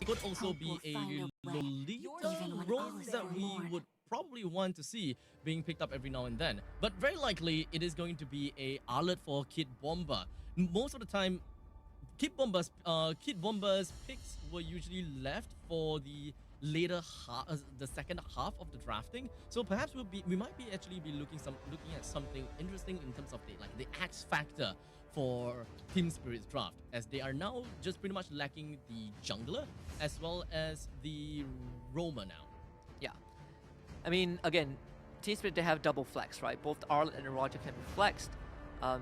It could also be a Lolita role that we would probably want to see being picked up every now and then. But very likely, it is going to be a Arlet for Kid Bomba. Most of the time, Kid Bomba's picks were usually left for the later half, the second half of the drafting. So perhaps we might be actually be looking at something interesting in terms of the X factor for Team Spirit's draft, as they are now just pretty much lacking the jungler as well as the roamer now. Yeah. I mean, again, Team Spirit, they have double flex, right? Both Arlet and Roger can be flexed.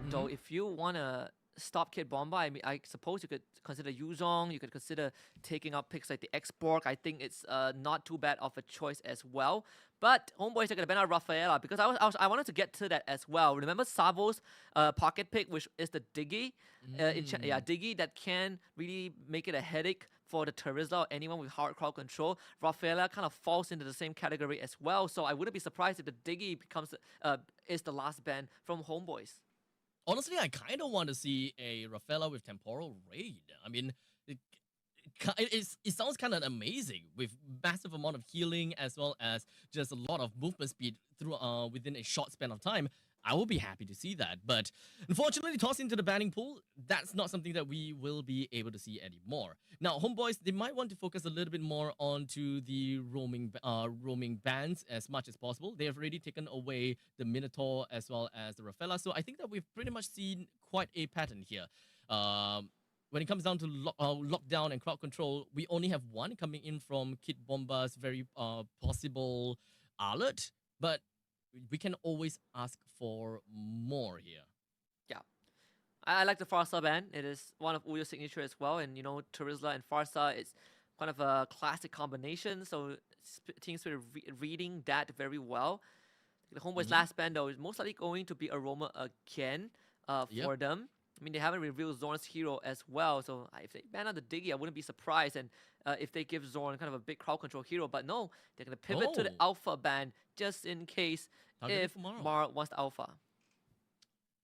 Though if you want to stop Kid Bomba, I mean, I suppose you could consider Yuzong, you could consider taking up picks like the X-Borg. I think it's not too bad of a choice as well. But Homeboys are going to ban out Rafaela, because I wanted to get to that as well. Remember Savo's pocket pick, which is the Diggy? Diggy that can really make it a headache for the Terizla or anyone with hard crowd control. Rafaela kind of falls into the same category as well, so I wouldn't be surprised if the Diggy becomes is the last ban from Homeboys. Honestly, I kind of want to see a Rafaela with Temporal Raid. I mean, it sounds kind of amazing with massive amount of healing as well as just a lot of movement speed through within a short span of time. I will be happy to see that, but unfortunately, tossed into the banning pool, that's not something that we will be able to see anymore. Now, Homeboys, they might want to focus a little bit more onto the roaming bans as much as possible. They have already taken away the Minotaur as well as the Rafaela, so I think that we've pretty much seen quite a pattern here. When it comes down to lockdown and crowd control, we only have one coming in from Kid Bomba's very possible Arlet, but we can always ask for more here. Yeah. I like the Farsa ban. It is one of Uyo's signature as well. And, you know, Terizla and Farsa is kind of a classic combination. So Team Spirit reading that very well. The Homeboys' last ban, though, is most likely going to be Aroma again for them. I mean, they haven't revealed Zorn's hero as well, so if they ban out the Diggy, I wouldn't be surprised. And if they give Zorn kind of a big crowd control hero, but no, they're going to pivot to the Alpha ban just in case if Mar wants the Alpha.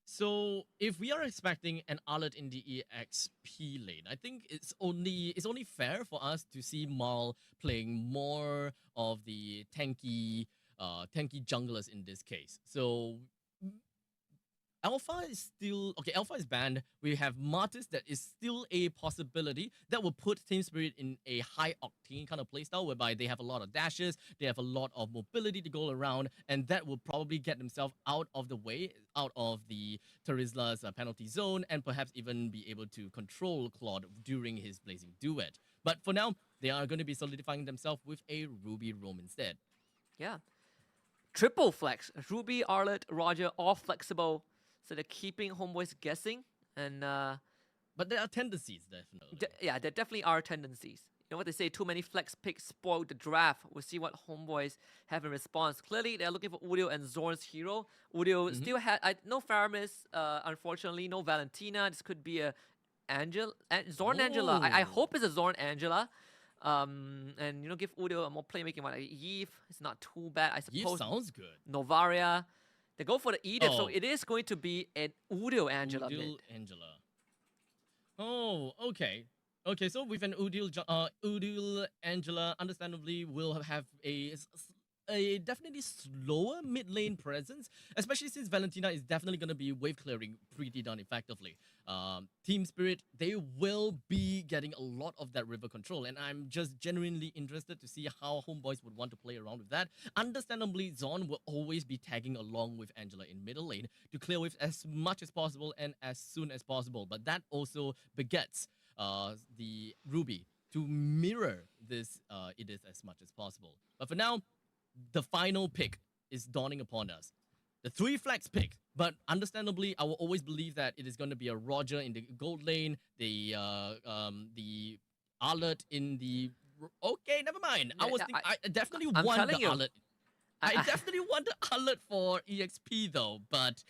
So if we are expecting an Arlet in the EXP lane, I think it's only fair for us to see Marl playing more of the tanky junglers in this case. So Alpha is still okay. Alpha is banned. We have Martis that is still a possibility that will put Team Spirit in a high octane kind of playstyle whereby they have a lot of dashes, they have a lot of mobility to go around, and that will probably get themselves out of the way, out of the Terizla's penalty zone, and perhaps even be able to control Claude during his Blazing Duet. But for now, they are going to be solidifying themselves with a Ruby roam instead. Yeah. Triple flex. Ruby, Arlet, Roger, all flexible. So they're keeping Homeboys guessing, and but there are tendencies, definitely. Yeah, there definitely are tendencies. You know what they say, too many flex picks spoiled the draft. We'll see what Homeboys have in response. Clearly, they're looking for Udio and Zorn's hero. Udio still had no Faramis, unfortunately, no Valentina. This could be a Zorn Angela. I hope it's a Zorn Angela. And you know, give Udio a more playmaking one. Like Yves, it's not too bad, I suppose. Yves sounds good. Novaria. They go for the Edict, so it is going to be an Udio Angela. Angela. Oh, okay. Okay, so with an Udil Angela, understandably, will have a definitely slower mid lane presence, especially since Valentina is definitely going to be wave clearing pretty darn effectively. Team Spirit, they will be getting a lot of that river control, and I'm just genuinely interested to see how Homeboys would want to play around with that. Understandably, Zorn will always be tagging along with Angela in middle lane to clear waves as much as possible and as soon as possible, but that also begets the Ruby to mirror this it is as much as possible. But for now, the final pick is dawning upon us. The 3 flags pick, but understandably, I will always believe that it is going to be a Roger in the gold lane, the Arlet in the... Okay, never mind. I definitely want the Arlet. I definitely want the Arlet for EXP though, but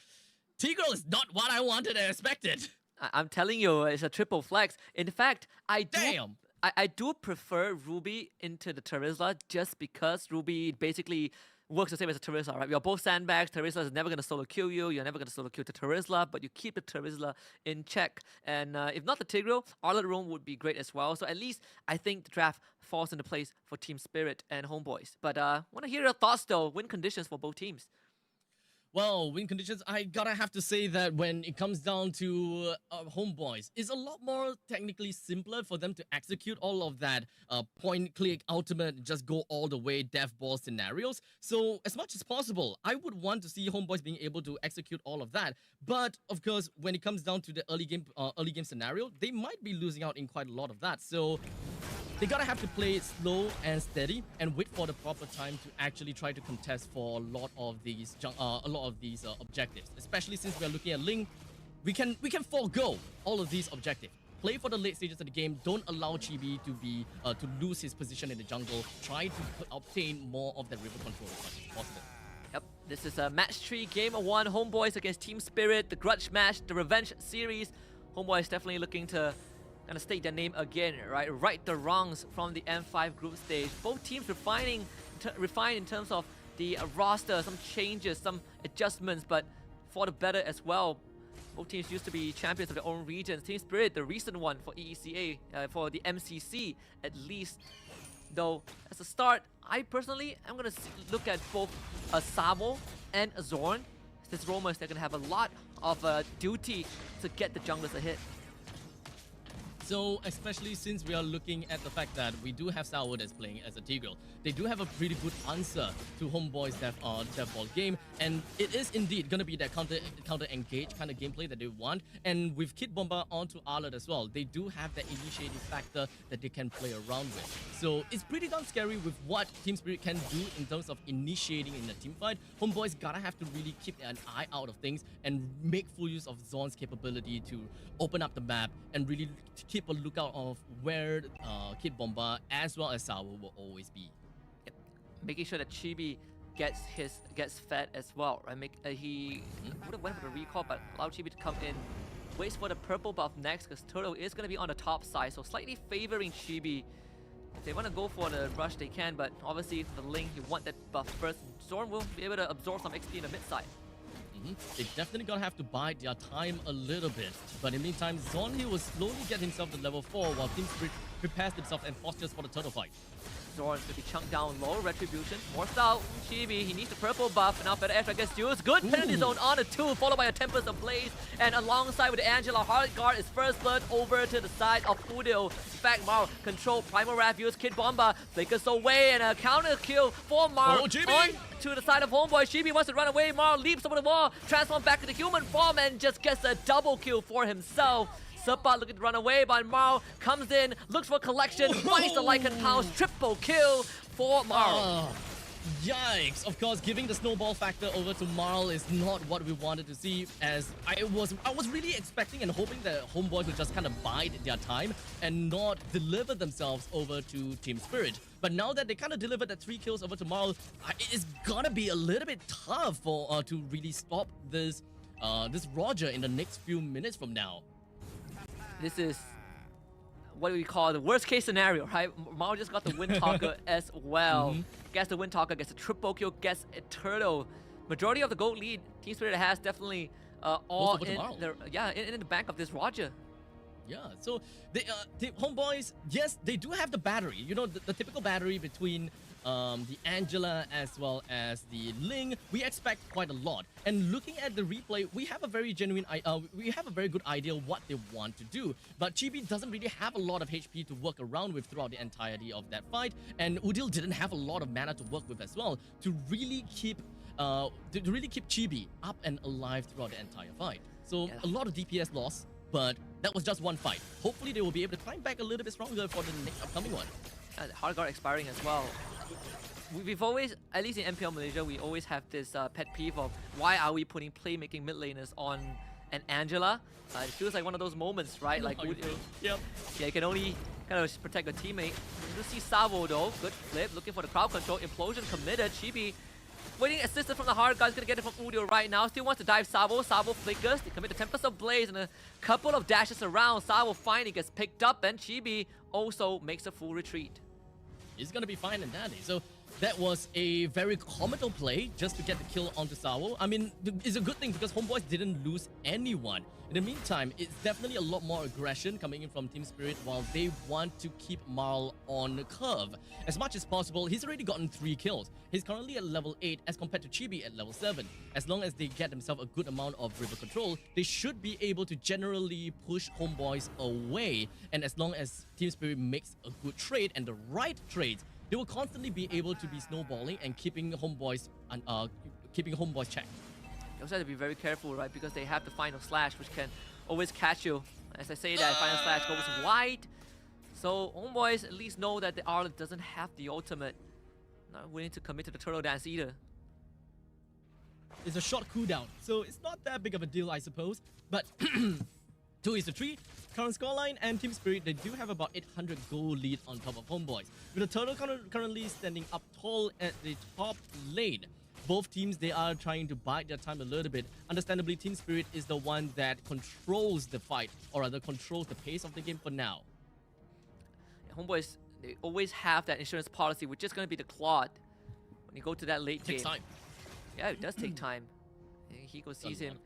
Tigreal is not what I wanted and expected. I'm telling you, it's a triple flex. In fact, I do prefer Ruby into the Terizla just because Ruby basically works the same as a Terizla, right? We are both sandbags. Terizla is never going to solo kill you. You're never going to solo kill the Terizla, but you keep the Terizla in check. And if not the Tigreal, Arlet Roam would be great as well. So at least I think the draft falls into place for Team Spirit and Homeboys. But want to hear your thoughts though. Win conditions for both teams. Well, win conditions, I gotta have to say that when it comes down to Homeboys, it's a lot more technically simpler for them to execute all of that point-click, ultimate, just go all the way, death ball scenarios. So as much as possible, I would want to see Homeboys being able to execute all of that. But of course, when it comes down to the early game scenario, they might be losing out in quite a lot of that. So they gotta have to play it slow and steady and wait for the proper time to actually try to contest for a lot of these objectives. Especially since we are looking at Ling, we can forego all of these objectives. Play for the late stages of the game. Don't allow Chibi to lose his position in the jungle. Try to obtain more of the river control as much as possible. Yep, this is a match 3, game 1, Homeboys against Team Spirit, the grudge match, the revenge series. Homeboys definitely looking to kind of state their name again, right the wrongs from the M5 group stage. Both teams refined in terms of the roster, some changes, some adjustments, but for the better as well. Both teams used to be champions of their own regions. Team Spirit, the recent one for EECA, for the MCC at least. Though, as a start, I personally am going to look at both Sabo and Zorn. Since Romans, they're going to have a lot of duty to get the junglers ahead. So, especially since we are looking at the fact that we do have Sour that's playing as a Tigreal, they do have a pretty good answer to Homeboy's death ball game, and it is indeed going to be that counter engage kind of gameplay that they want. And with Kid Bomba onto Arlet as well, they do have that initiating factor that they can play around with. So it's pretty darn scary with what Team Spirit can do in terms of initiating in a team fight. Homeboy's gotta have to really keep an eye out of things and make full use of Zorn's capability to open up the map and really keep a lookout of where Kid Bomba as well as Sour will always be. Yep. Making sure that Chibi gets fed as well, right? He would have went for the recall, but allow Chibi to come in. Waits for the purple buff next, because Turtle is going to be on the top side, so slightly favoring Chibi. If they want to go for the rush, they can, but obviously for the Ling, you want that buff first. Zorn will be able to absorb some XP in the mid side. They definitely gonna have to bide their time a little bit. But in the meantime, Zorn here will slowly get himself to level 4 while Team Spirit prepares themselves and postures for the turtle fight. Zorn's gonna be chunked down low, Retribution. More style, Chibi, he needs the purple buff, and now better extra gets used. Good penalty zone on a 2, followed by a Tempest of Blaze. And alongside with Angela, Heart Guard is first blood over to the side of Udil. Fact, Marl control, Primal Wrath use Kid Bomba, flickers away, and a counter kill for Marl. On to the side of Homeboy. Chibi wants to run away. Marl leaps over the wall, transforms back into human form, and just gets a double kill for himself. Supa looking to run away, but Marl comes in, looks for collection, finds the Lycan House, triple kill for Marl. Yikes! Of course, giving the snowball factor over to Marl is not what we wanted to see, as I was really expecting and hoping that Homeboys would just kind of bide their time and not deliver themselves over to Team Spirit. But now that they kind of delivered the 3 kills over to Marl, it is gonna be a little bit tough for to really stop this Roger in the next few minutes from now. This is what we call the worst case scenario, right? Marl just got the Wind Talker as well. Gets the Wind Talker, gets a triple kill, gets a turtle. Majority of the gold lead Team Spirit has definitely all in the bank of this Roger. Yeah, so the Homeboys, yes, they do have the battery. You know, the typical battery between the Angela as well as the Ling. We expect quite a lot. And looking at the replay, we have a very good idea what they want to do. But Chibi doesn't really have a lot of HP to work around with throughout the entirety of that fight. And Udil didn't have a lot of mana to work with as well to really keep Chibi up and alive throughout the entire fight. So a lot of DPS loss. But that was just one fight. Hopefully they will be able to climb back a little bit stronger for the next upcoming one. Hard guard expiring as well. We've always, at least in MPL Malaysia, we always have this pet peeve of why are we putting playmaking mid laners on an Angela? It feels like one of those moments, right? Like, yeah, you can only kind of protect your teammate. You see Savo though, good flip, looking for the crowd control, implosion committed. Chibi waiting assistance from the hard guys, gonna get it from Udil right now. Still wants to dive Sabo. Sabo flickers. They commit the Tempest of Blaze and a couple of dashes around. Sabo finally gets picked up, and Chibi also makes a full retreat. he's gonna be fine and dandy. So that was a very comical play just to get the kill onto Sawo. I mean, it's a good thing because Homeboys didn't lose anyone. In the meantime, it's definitely a lot more aggression coming in from Team Spirit while they want to keep Marl on curve. As much as possible, he's already gotten 3 kills. He's currently at level 8 as compared to Chibi at level 7. As long as they get themselves a good amount of river control, they should be able to generally push Homeboys away. And as long as Team Spirit makes a good trade and the right trades, they will constantly be able to be snowballing and keeping Homeboys checked. You also have to be very careful, right? Because they have the final slash, which can always catch you. As I say that, final slash goes wide. So Homeboys at least know that the Arlet doesn't have the ultimate. Not willing to commit to the turtle dance either. It's a short cooldown, so it's not that big of a deal, I suppose. But 2-3, current scoreline, and Team Spirit, they do have about 800 gold lead on top of Homeboys. With the turtle currently standing up tall at the top lane. Both teams, they are trying to bide their time a little bit. Understandably, Team Spirit is the one that controls the fight, or rather controls the pace of the game for now. Homeboys, they always have that insurance policy, which is going to be the Claude. When you go to that late game. Takes time. Yeah, it does take time. Hiko sees him.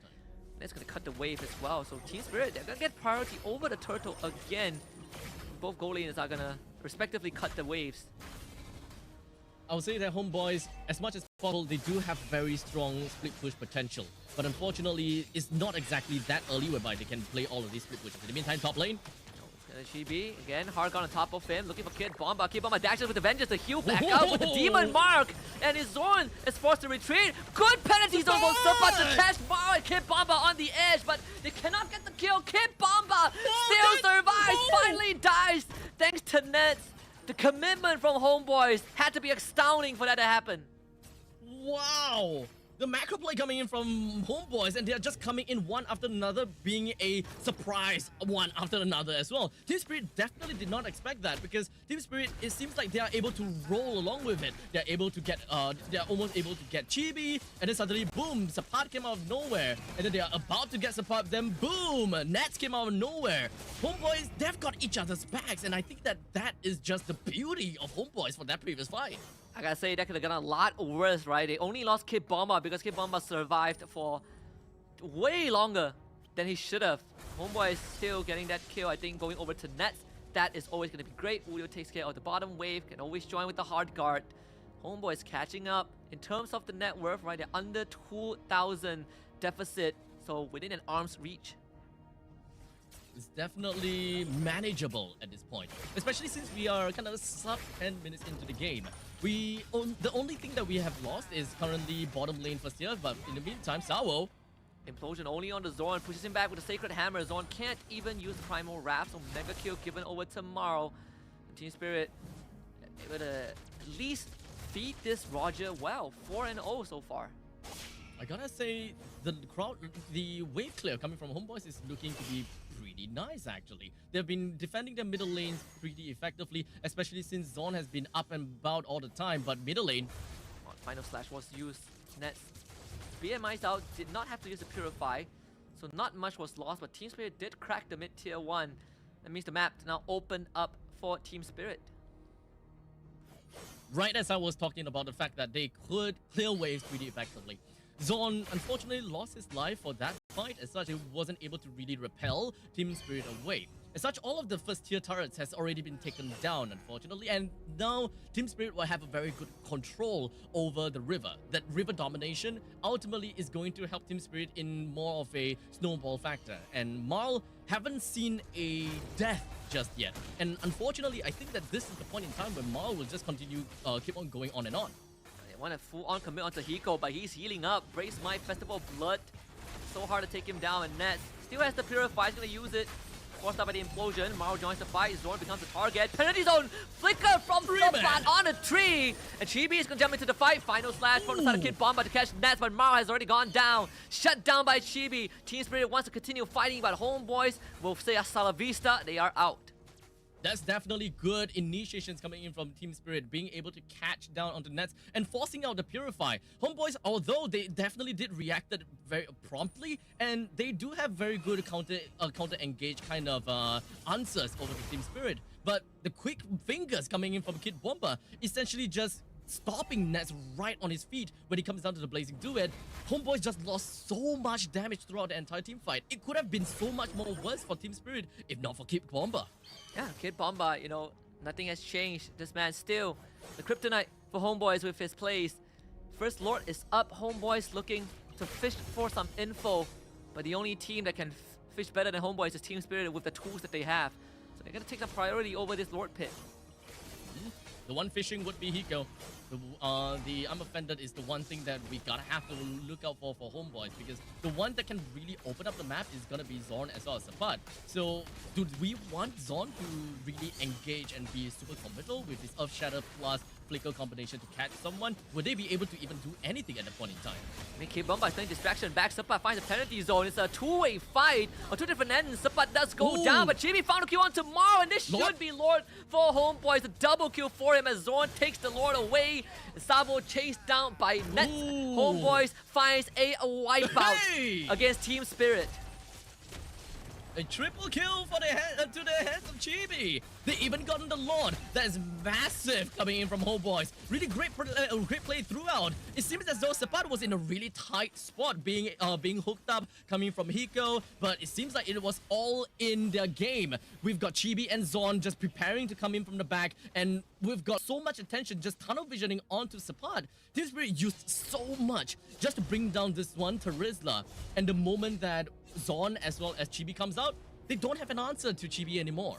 That's going to cut the wave as well. So Team Spirit, they're going to get priority over the turtle again. Both goal laners are going to respectively cut the waves. I would say that Homeboys, as much as possible, they do have very strong split push potential. But unfortunately, it's not exactly that early whereby they can play all of these split pushes. In the meantime, top lane. Chibi, again, Hargon on top of him, looking for Kid Bomba. Kid Bomba dashes with the Vengeance to heal back out with the Demon Mark. And his Zorn is forced to retreat. Good penalty zone goes so much to catch Maro and Kid Bomba on the edge, but they cannot get the kill. Kid Bomba still survives, finally dies, thanks to Nets. The commitment from Homeboys had to be astounding for that to happen. Wow! The macro play coming in from Homeboys, and they are just coming in one after another, being a surprise one after another as well. Team Spirit definitely did not expect that, because Team Spirit, it seems like they are able to roll along with it. They're able to get, they're almost able to get Chibi, and then suddenly, boom, Sapat came out of nowhere, and then they are about to get Sapat, then boom, Nats came out of nowhere. Homeboys, they've got each other's backs, and I think that that is just the beauty of Homeboys for that previous fight. I gotta say, that could have gone a lot worse, right? They only lost Kid Bomba because Kid Bomba survived for way longer than he should have. Homeboy is still getting that kill, I think, going over to Nets. That is always going to be great. Udio takes care of the bottom wave, can always join with the hard guard. Homeboy is catching up. In terms of the net worth, right, they're under 2,000 deficit, so within an arm's reach. It's definitely manageable at this point, especially since we are kind of sub 10 minutes into the game. The only thing that we have lost is currently bottom lane for Seer, but in the meantime, Sawo. Implosion only on the Zorn, pushes him back with the Sacred Hammer. Zorn can't even use the Primal Wrath, so mega kill given over tomorrow. Team Spirit able to at least feed this Roger well. 4-0 so far. I gotta say, the wave clear coming from Homeboys is looking to be pretty nice actually. They've been defending their middle lanes pretty effectively, especially since Zorn has been up and about all the time, but middle lane... Final Slash was used. Nets BMI's out, did not have to use the Purify, so not much was lost, but Team Spirit did crack the mid tier 1. That means the map now opened up for Team Spirit. Right as I was talking about the fact that they could clear waves pretty effectively. Zorn unfortunately lost his life for that fight, as such he wasn't able to really repel Team Spirit away. As such, all of the first tier turrets has already been taken down, unfortunately, and now Team Spirit will have a very good control over the river. That river domination ultimately is going to help Team Spirit in more of a snowball factor, and Marl haven't seen a death just yet. And unfortunately, I think that this is the point in time where Marl will just continue, keep on going on and on. Want to full-on commit onto Hiko, but he's healing up. Brace my Festival Blood. So hard to take him down, and Nets still has the Purify. He's going to use it. Forced out by the Implosion. Maro joins the fight. Zorn becomes the target. Penalty zone! Flicker from Subflat on a tree! And Chibi is going to jump into the fight. Final Slash from the side of Kid Bomba to catch Nets, but Maro has already gone down. Shut down by Chibi. Team Spirit wants to continue fighting, but Homeboys will say hasta la vista. They are out. That's definitely good initiations coming in from Team Spirit, being able to catch down onto Nets and forcing out the Purify. Homeboys, although they definitely did react very promptly, and they do have very good counter engage kind of answers over to Team Spirit. but the quick fingers coming in from Kid Bomba essentially just stopping Nets right on his feet when he comes down to the Blazing Duet. Homeboys just lost so much damage throughout the entire team fight. It could have been so much more worse for Team Spirit if not for Kid Bomba. Yeah, Kid Bomba, nothing has changed. This man still the kryptonite for Homeboys with his plays. First Lord is up. Homeboys looking to fish for some info, but the only team that can fish better than Homeboys is Team Spirit with the tools that they have. So they're gonna take the priority over this Lord pit. The one fishing would be Hiko. The unoffended is the one thing that we gotta have to look out for Homeboys, because the one that can really open up the map is gonna be Zorn as well as Sapat. So do we want Zorn to really engage and be super comfortable with this Earth Shatter plus Flicker combination to catch someone? Would they be able to even do anything at that point in time? I mean, Kid Bomba is playing distraction back. Sapat finds a penalty zone. It's a two-way fight on two different ends. Sapat does go down, but Chibi found a kill on tomorrow, and this should be Lord for Homeboys. A double kill for him as Zorn takes the Lord away. Sabo chased down by Nets. Homeboys finds a wipeout against Team Spirit. A triple kill for to the hands of Chibi. They even gotten the Lord. That is massive coming in from Homeboys. Really great play throughout. It seems as though Sapat was in a really tight spot, being hooked up coming from Hiko, but it seems like it was all in their game. We've got Chibi and Zorn just preparing to come in from the back, and we've got so much attention just tunnel visioning onto Sapat. Team Spirit used so much just to bring down this one Terizla, and the moment that Zorn as well as Chibi comes out, they don't have an answer to Chibi anymore.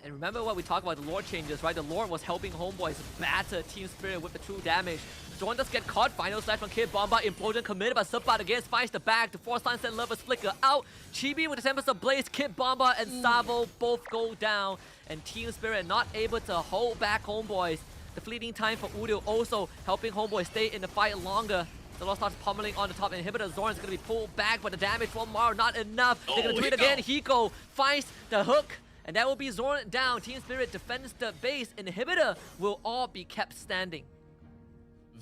And remember what we talked about, the Lord changes, right? The Lord was helping Homeboys batter Team Spirit with the true damage. Zorn does get caught. Final slash from Kid Bomba. Implosion committed by Sapat against finds the back. The force line send Lovers flicker out. Chibi with the Tempest of Blaze. Kid Bomba and Savo both go down. And Team Spirit not able to hold back Homeboys. The fleeting time for Udil also helping Homeboys stay in the fight longer. The Lost starts pummeling on the top inhibitor. Zorn is going to be pulled back, but the damage from Maro not enough. They're going to do it again. Hiko finds the hook, and that will be Zorn down. Team Spirit defends the base. Inhibitor will all be kept standing.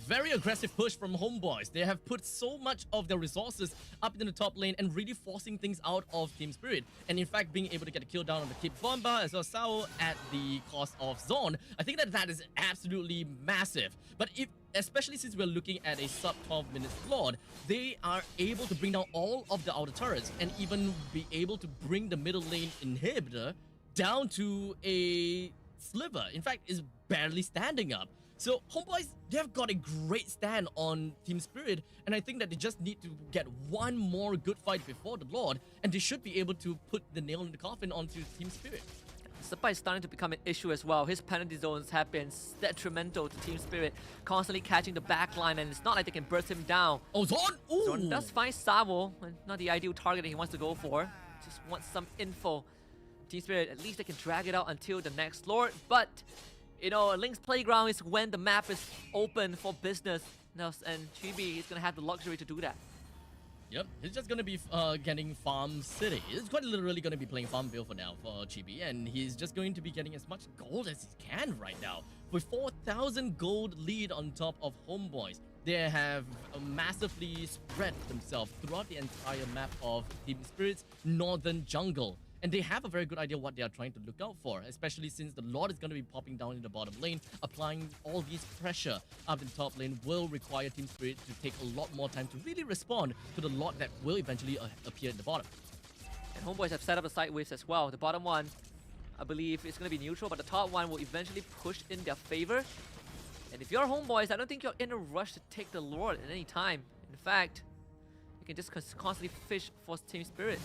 Very aggressive push from Homeboys. They have put so much of their resources up in the top lane and really forcing things out of Team Spirit. And in fact, being able to get a kill down on the Kid Bomba as well as Sao at the cost of Zorn. I think that is absolutely massive. But especially since we're looking at a sub 12 minute Lord, they are able to bring down all of the outer turrets and even be able to bring the middle lane inhibitor down to a sliver. In fact, is barely standing up. So Homeboys, they have got a great stand on Team Spirit, and I think that they just need to get one more good fight before the Lord, and they should be able to put the nail in the coffin onto Team Spirit. Sapai is starting to become an issue as well. His penalty zones have been detrimental to Team Spirit, constantly catching the back line, and it's not like they can burst him down. Oh, Zorn! Ooh. Zorn does find Savo, not the ideal target that he wants to go for. Just wants some info. Team Spirit, at least they can drag it out until the next Lord, but Link's Playground is when the map is open for business, and Chibi is going to have the luxury to do that. Yep, he's just going to be getting Farm City. He's quite literally going to be playing Farmville for now for Chibi, and he's just going to be getting as much gold as he can right now. With 4,000 gold lead on top of Homeboys, they have massively spread themselves throughout the entire map of Team Spirit's northern jungle. And they have a very good idea what they are trying to look out for, especially since the Lord is going to be popping down in the bottom lane. Applying all these pressure up in top lane will require Team Spirit to take a lot more time to really respond to the Lord that will eventually appear in the bottom. And Homeboys have set up a side waves as well. The bottom one, I believe, is going to be neutral, but the top one will eventually push in their favor. And if you're Homeboys, I don't think you're in a rush to take the Lord at any time. In fact, you can just constantly fish for Team Spirit.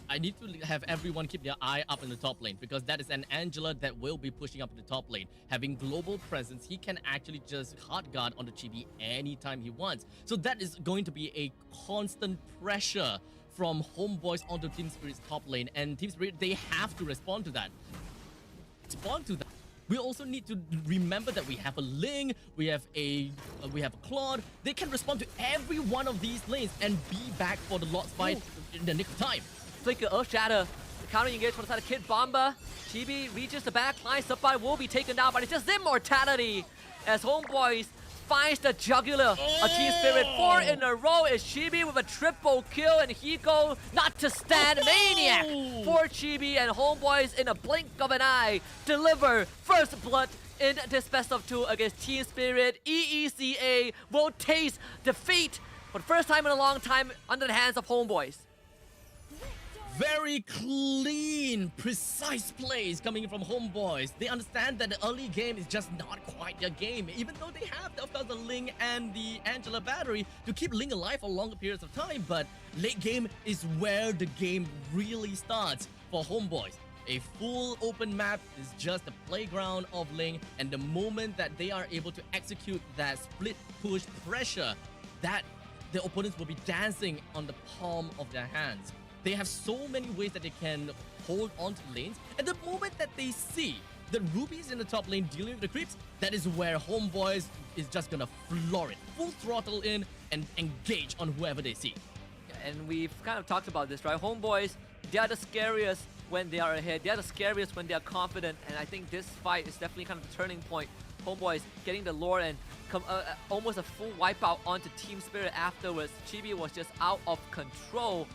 I need to have everyone keep their eye up in the top lane, because that is an Angela that will be pushing up in the top lane. Having global presence, he can actually just hard guard on the Chibi anytime he wants. So that is going to be a constant pressure from Homeboys onto Team Spirit's top lane, and Team Spirit, they have to respond to that. We also need to remember that we have a Ling, we have a Claude. They can respond to every one of these lanes and be back for the Lord's fight in the nick of time. Flicker, Earth Shatter. The counter engage from the side of Kid Bomba. Chibi reaches the back line. Sapai will be taken down, but it's just immortality as Homeboys finds the jugular. A Team Spirit 4 in a row is Chibi with a triple kill, and Hiko not to stand. Maniac for Chibi, and Homeboys in a blink of an eye deliver first blood in this best of 2 against Team Spirit. EECA will taste defeat for the first time in a long time under the hands of Homeboys. Very clean, precise plays coming from Homeboys. They understand that the early game is just not quite their game, even though they have, of course, the Ling and the Angela battery to keep Ling alive for longer periods of time. But late game is where the game really starts for Homeboys. A full open map is just the playground of Ling, and the moment that they are able to execute that split push pressure, that the opponents will be dancing on the palm of their hands. They have so many ways that they can hold on to the lanes. At the moment that they see the Rubies in the top lane dealing with the creeps, that is where Homeboys is just gonna floor it. Full throttle in and engage on whoever they see. And we've kind of talked about this, right? Homeboys, they are the scariest when they are ahead. They are the scariest when they are confident. And I think this fight is definitely kind of the turning point. Homeboys getting the lore and almost a full wipeout onto Team Spirit afterwards. Chibi was just out of control.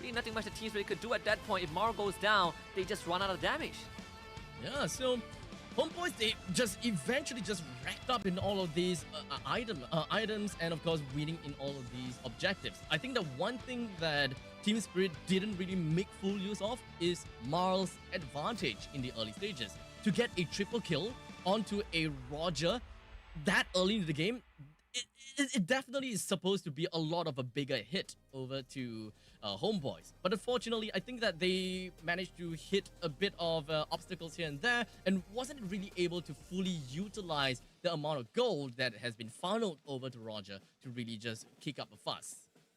Really nothing much the Team Spirit could do at that point. If Maro goes down, they just run out of damage. Yeah, so Homeboys, they just eventually just racked up in all of these items and of course winning in all of these objectives. I think the one thing that Team Spirit didn't really make full use of is Marl's advantage in the early stages. To get a triple kill onto a Roger that early in the game, it definitely is supposed to be a lot of a bigger hit over to Homeboys. But unfortunately, I think that they managed to hit a bit of obstacles here and there and wasn't really able to fully utilize the amount of gold that has been funneled over to Roger to really just kick up a fuss.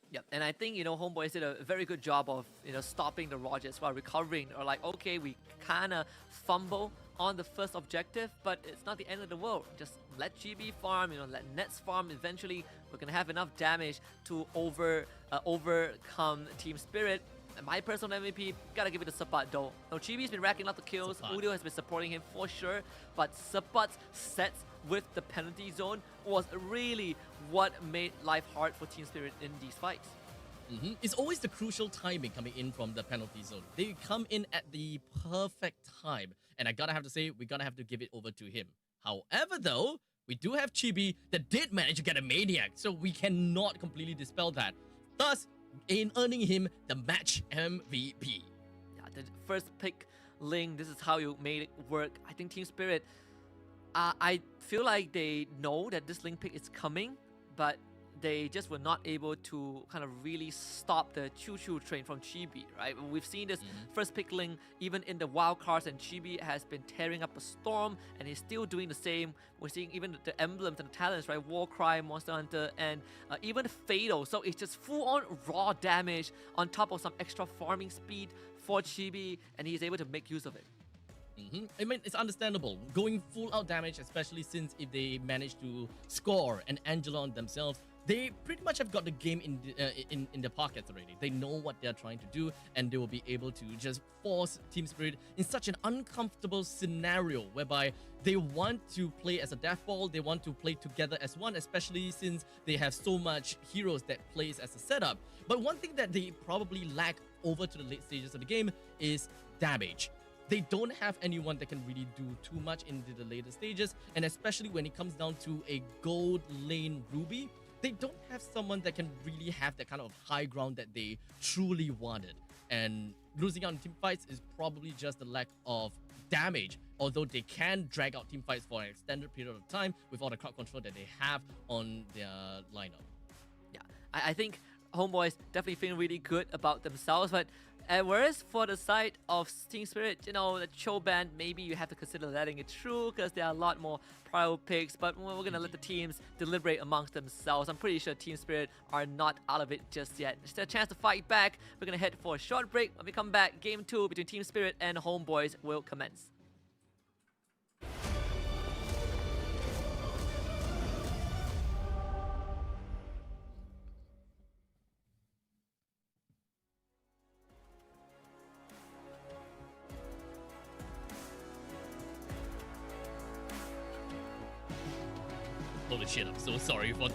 Yep, and I think, Homeboys did a very good job of, stopping the Rogers while recovering. Or like, okay, we kind of fumble on the first objective, but it's not the end of the world. Just let GB farm, let Nets farm. Eventually, we're going to have enough damage to overcome Team Spirit. And my personal MVP, gotta give it to Sapat though. Now, Chibi's been racking up the kills. Udio has been supporting him for sure, but Sapat's sets with the penalty zone was really what made life hard for Team Spirit in these fights. It's always the crucial timing coming in from the penalty zone. They come in at the perfect time, and I gotta have to say, we gotta have to give it over to him. However, though, we do have Chibi that did manage to get a Maniac, so we cannot completely dispel that. Thus, in earning him the match MVP. Yeah, the first pick Ling, this is how you made it work. I think Team Spirit, I feel like they know that this Ling pick is coming, but they just were not able to kind of really stop the choo-choo train from Chibi, right? We've seen this first pick Ling even in the wild cards, and Chibi has been tearing up a storm, and he's still doing the same. We're seeing even the emblems and the talents, right? Warcry, Monster Hunter, and even Fatal. So it's just full-on raw damage on top of some extra farming speed for Chibi, and he's able to make use of it. I mean, it's understandable. Going full-out damage, especially since if they manage to score an Angela on themselves, they pretty much have got the game in their pockets already. They know what they're trying to do, and they will be able to just force Team Spirit in such an uncomfortable scenario whereby they want to play as a death ball, they want to play together as one, especially since they have so much heroes that plays as a setup. But one thing that they probably lack over to the late stages of the game is damage. They don't have anyone that can really do too much into the later stages, and especially when it comes down to a gold lane Ruby, they don't have someone that can really have that kind of high ground that they truly wanted. And losing out in team fights is probably just the lack of damage, although they can drag out team fights for an extended period of time with all the crowd control that they have on their lineup. Yeah, I think Homeboys definitely feeling really good about themselves, but whereas for the side of Team Spirit, the Cho band, maybe you have to consider letting it through because there are a lot more prior picks, but we're going to let the teams deliberate amongst themselves. I'm pretty sure Team Spirit are not out of it just yet. There's still a chance to fight back. We're going to head for a short break. When we come back, Game 2 between Team Spirit and Homeboys will commence. Holy shit, I'm so sorry for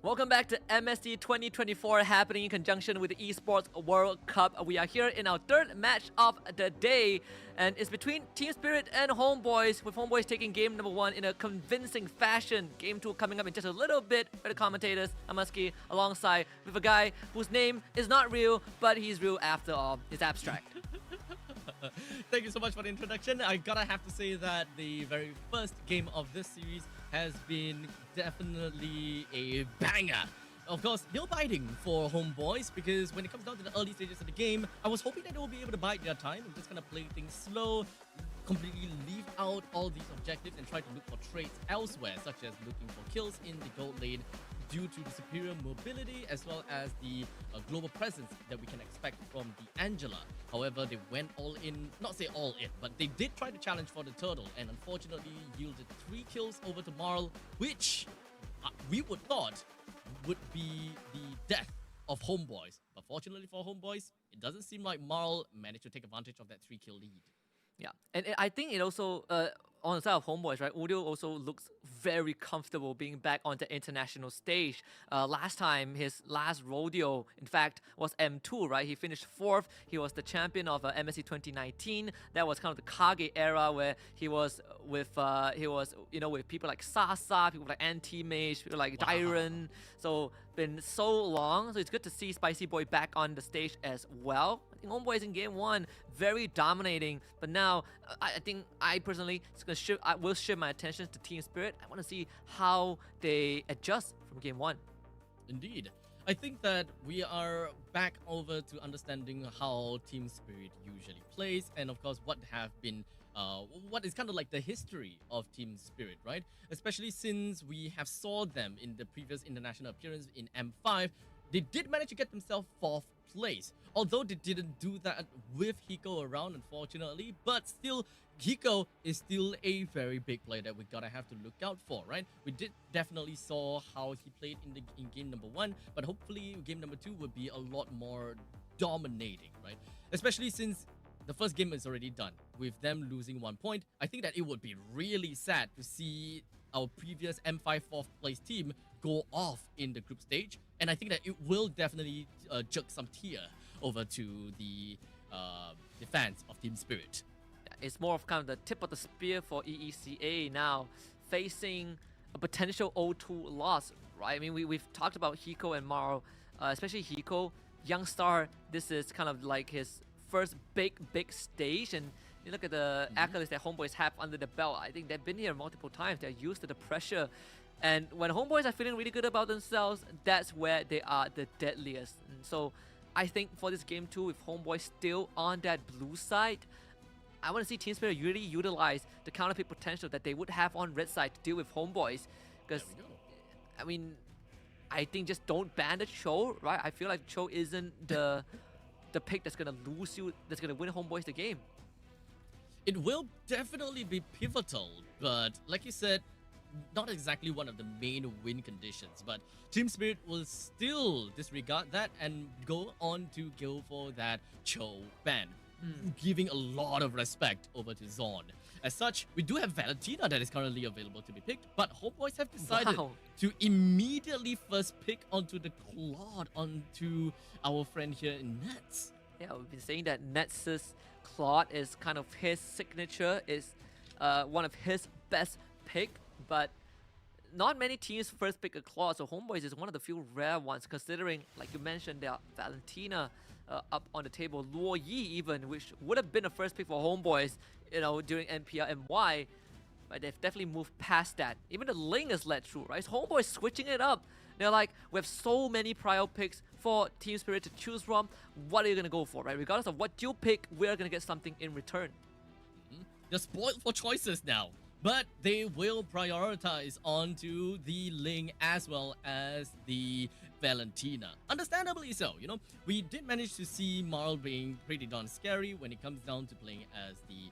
Welcome back to MSC 2024, happening in conjunction with the Esports World Cup. We are here in our third match of the day, and it's between Team Spirit and Homeboys, with Homeboys taking game number 1 in a convincing fashion. Game 2 coming up in just a little bit. For the commentators, Amaski, alongside with a guy whose name is not real, but he's real after all. It's abstract. Thank you so much for the introduction. I gotta have to say that the very first game of this series has been definitely a banger. Of course, nail biting for Homeboys, because when it comes down to the early stages of the game, I was hoping that they will be able to bide their time and just kind of play things slow, completely leave out all these objectives and try to look for traits elsewhere, such as looking for kills in the gold lane due to the superior mobility as well as the global presence that we can expect from the Angela. However, they went all in, not say all in, but they did try to challenge for the turtle and unfortunately yielded 3 kills over to Marl, which we would thought would be the death of Homeboys. But fortunately for Homeboys, it doesn't seem like Marl managed to take advantage of that 3-kill lead. Yeah, and I think it also, on the side of Homeboys, right, Udio also looks very comfortable being back on the international stage. Last time, his last rodeo, in fact, was M2, right? He finished 4th. He was the champion of MSC 2019. That was kind of the Kage era where he was with, with people like Sasa, people like Anti-Mage, people like Dyron. So, been so long. So, it's good to see Spicy Boy back on the stage as well. I think Homeboys in game 1, very dominating. But now, I think I personally will shift my attention to Team Spirit. I want to see how they adjust from game 1. Indeed. I think that we are back over to understanding how Team Spirit usually plays, and of course what have been what is kind of like the history of Team Spirit, right? Especially since we have saw them in the previous international appearance in M5, they did manage to get themselves 4th place. Although they didn't do that with Hiko around, unfortunately, but still, Hiko is still a very big player that we gotta have to look out for, right? We did definitely saw how he played in game number 1, but hopefully game number 2 would be a lot more dominating, right? Especially since the first game is already done with them losing 1 point. I think that it would be really sad to see our previous M5 4th place team go off in the group stage, and I think that it will definitely jerk some tear over to the fans of Team Spirit. It's more of kind of the tip of the spear for EECA now, facing a potential 0-2 loss, right? I mean, we've talked about Hiko and Maro, especially Hiko, young star. This is kind of like his first big stage, and you look at the accolades that Homeboys have under the belt. I think they've been here multiple times. They're used to the pressure, and when Homeboys are feeling really good about themselves, that's where they are the deadliest. And so I think for this game 2, with Homeboys still on that blue side, I want to see Team Spirit really utilize the counterpick potential that they would have on red side to deal with Homeboys. Because, I mean, I think just don't ban the Cho, right? I feel like Cho isn't the pick that's going to lose you, that's going to win Homeboys the game. It will definitely be pivotal, but like you said, not exactly one of the main win conditions. But Team Spirit will still disregard that and go on to go for that Cho ban, giving a lot of respect over to Zorn. As such, we do have Valentina that is currently available to be picked, but Homeboys have decided to immediately first pick onto the Claude, onto our friend here in Nets. Yeah, we've been saying that Nets' Claude is kind of his signature, is one of his best pick, but not many teams first pick a Claude, so Homeboys is one of the few rare ones, considering, like you mentioned, there are Valentina up on the table, Luo Yi even, which would have been a first pick for Homeboys, you know, during NPL MY, but they've definitely moved past that. Even the Ling is let through, right? So Homeboys switching it up. They're like, we have so many prior picks for Team Spirit to choose from. What are you going to go for, right? Regardless of what you pick, we're going to get something in return. They're spoiled for choices now, but they will prioritize onto the Ling as well as the Valentina. Understandably so, you know. We did manage to see Marl being pretty darn scary when it comes down to playing as the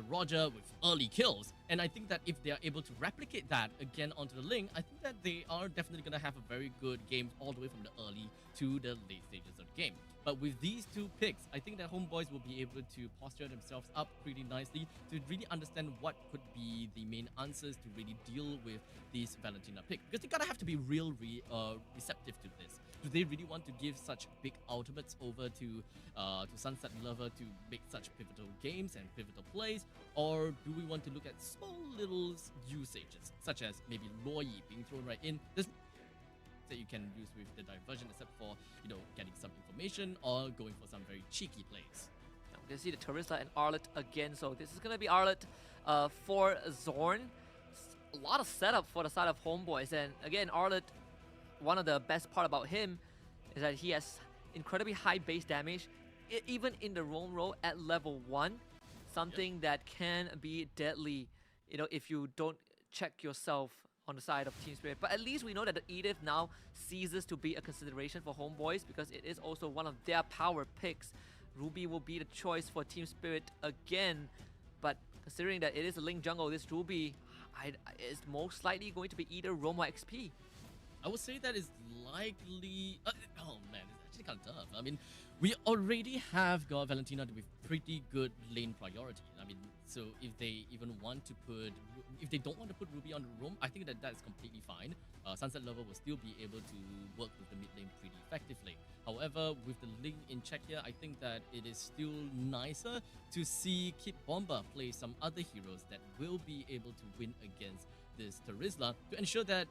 Roger with early kills, and I think that if they are able to replicate that again onto the Ling, I think that they are definitely going to have a very good game all the way from the early to the late stages of the game. But with these two picks, I think that homeboys will be able to posture themselves up pretty nicely to really understand what could be the main answers to really deal with this Valentina pick. Because they gotta have to be real receptive to this. Do they really want to give such big ultimates over to Sunset Lover to make such pivotal games and pivotal plays, or do we want to look at small little usages, such as maybe Loi being thrown right in? There's that you can use with the diversion, except for getting some information or going for some very cheeky plays. Now we can see the Teresa and Arlet again. So this is gonna be Arlet for Zorn. A lot of setup for the side of homeboys, and again Arlet. One of the best part about him is that he has incredibly high base damage, even in the roam role at level 1. Something that can be deadly, if you don't check yourself on the side of Team Spirit. But at least we know that the Edith now ceases to be a consideration for homeboys because it is also one of their power picks. Ruby will be the choice for Team Spirit again, but considering that it is a Link jungle, this Ruby is most likely going to be either roam or XP. I would say that is likely. Oh man, it's actually kind of tough. I mean, we already have got Valentina with pretty good lane priority. I mean, so if they don't want to put Ruby on the roam, I think that is completely fine. Sunset Lover will still be able to work with the mid lane pretty effectively. However, with the link in check here, I think that it is still nicer to see Kid Bomba play some other heroes that will be able to win against this Terizla to ensure that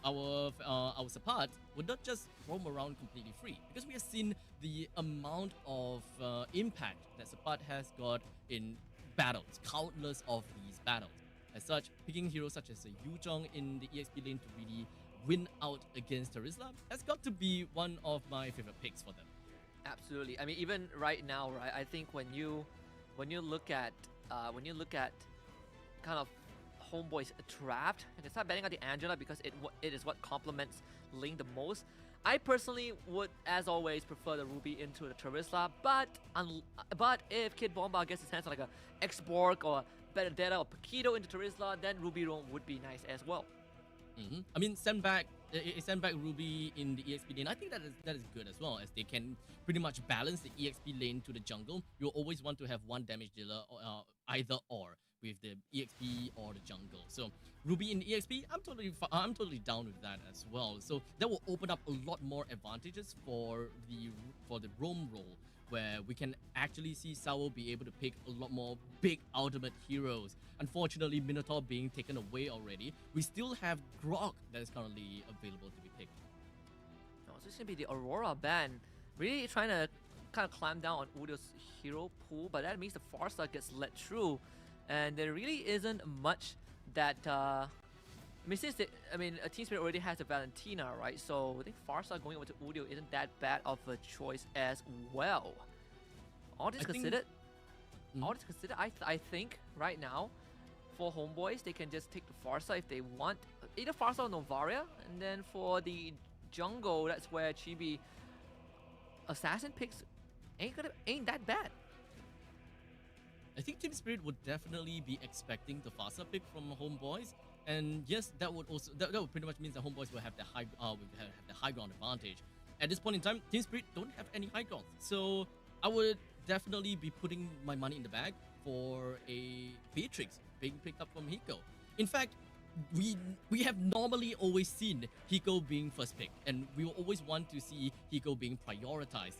our support would not just roam around completely free, because we have seen the amount of impact that support has got in battles, countless of these battles. As such, picking heroes such as Yuzhong in the EXP lane to really win out against Terizla has got to be one of my favorite picks for them. Absolutely. I mean, even right now, right? I think when you look at kind of homeboys trapped, and start betting on the Angela because it is what complements Link the most. I personally would, as always, prefer the Ruby into the Terizla, but if Kid Bomba gets his hands on like a X-Borg or Benedetta or Paquito into Terizla, then Ruby roam would be nice as well. I mean, send back Ruby in the EXP lane. I think that is good as well, as they can pretty much balance the EXP lane to the jungle. You'll always want to have one damage dealer, either or, with the EXP or the jungle. So Ruby in the EXP, I'm totally down with that as well. So that will open up a lot more advantages for the roam role, where we can actually see Sao be able to pick a lot more big ultimate heroes. Unfortunately, Minotaur being taken away already, we still have Grok that is currently available to be picked. Oh, so it's gonna be the Aurora ban, really trying to kind of climb down on Udio's hero pool, but that means the Farsa gets let through. And there really isn't much that, I mean, Team Spirit already has a Valentina, right? So I think Farsa going over to Udio isn't that bad of a choice as well. All this considered, I think right now, for homeboys, they can just take the Farsa if they want. Either Farsa or Novaria, and then for the jungle, that's where Chibi Assassin picks ain't that bad. I think Team Spirit would definitely be expecting the Farsa pick from homeboys, and yes, that would pretty much mean that homeboys will have the high ground advantage. At this point in time, Team Spirit don't have any high ground, so I would definitely be putting my money in the bag for a Beatrix being picked up from Hiko. In fact, we have normally always seen Hiko being first pick, and we will always want to see Hiko being prioritized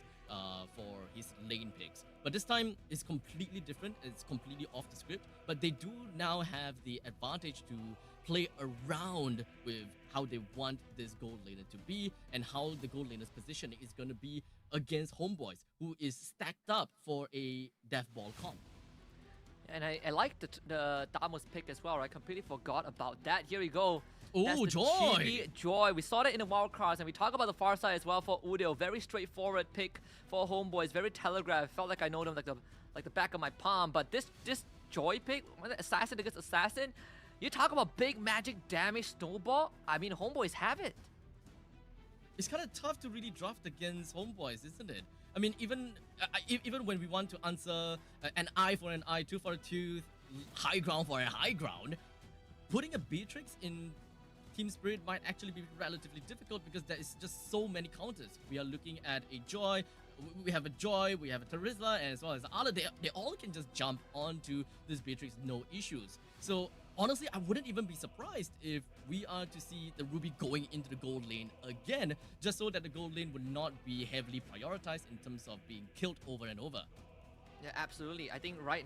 for his lane picks. But this time it's completely different. It's completely off the script, but they do now have the advantage to play around with how they want this gold laner to be and how the gold laner's positioning is going to be against homeboys, who is stacked up for a death ball comp. And I like the Damos pick as well. I completely forgot about that. Here we go. Oh, Joy! Joy. We saw that in the wildcards, and we talk about the far side as well for Udio. Very straightforward pick for homeboys. Very telegraphed. Felt like I know them like the back of my palm. But this Joy pick, assassin against assassin, you talk about big magic damage snowball. I mean, homeboys have it. It's kind of tough to really draft against homeboys, isn't it? I mean, even when we want to answer an eye for an eye, tooth for a tooth, high ground for a high ground, putting a Beatrix in Team Spirit might actually be relatively difficult because there is just so many counters. We are looking at a Joy, we have a Joy, we have a Terizla, and as well as Ala. They all can just jump onto this Beatrix, no issues. So honestly, I wouldn't even be surprised if we are to see the Ruby going into the gold lane again, just so that the gold lane would not be heavily prioritized in terms of being killed over and over. Yeah, absolutely. I think right